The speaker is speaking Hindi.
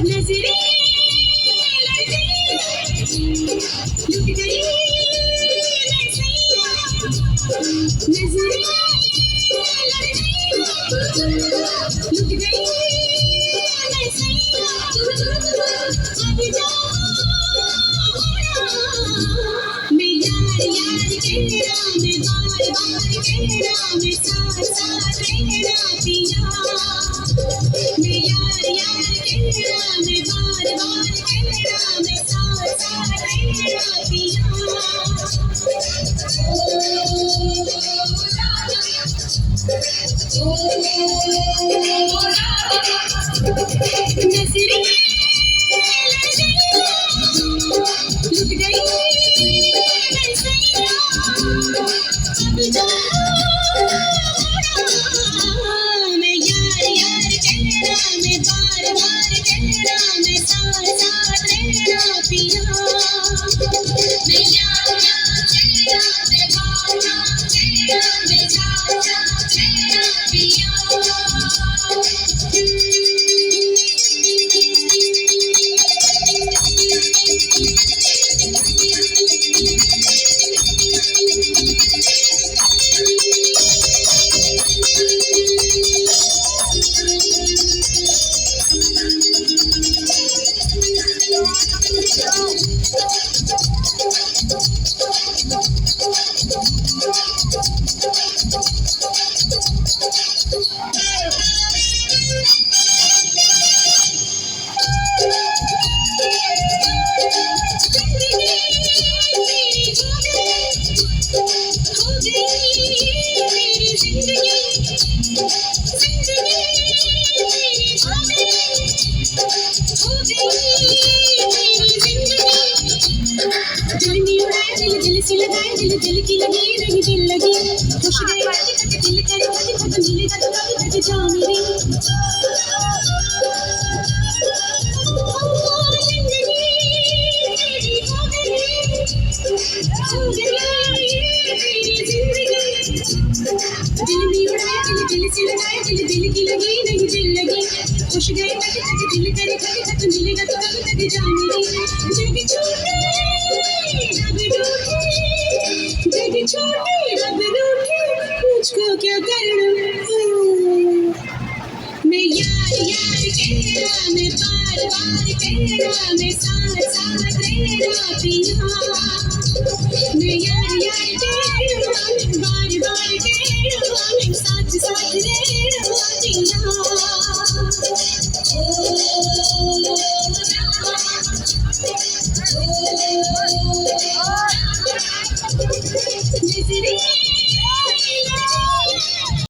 नजरें लुट गई नजरें लुट गई अब जा मैं यार यार कहना मैं बार बार कहना मैं साथ साथ रहना पिया मैं यार यार कहना मैं बार बार कहना मैं साथ साथ रहना पिया नजरें लुट गई अब जा मैं यार यार कहना मैं बार बार कहना मैं साथ साथ रहना पिया मैं यार यार कहना मैं बार बार कहना मैं साथ साथ रहना पिया दिल से लगाए दिल की लगी रही दिल लगी खुश गए दिल करे खत्म मिलेगा तो कभी जा मेरी दिल में उड़ाए दिल से लगाए दिल की लगी नहीं दिल लगी खुश गए दिल करे खत्म मिलेगा तो कभी जा मेरी जग छोटे जग छोटे रब रूठे मुझको क्या करना मैं यार यार कहना मैं बार बार कहना मैं साथ साथ रहना पिया मैं यार यार कहना बार बार कहना मैं साथ साथ रहना पिया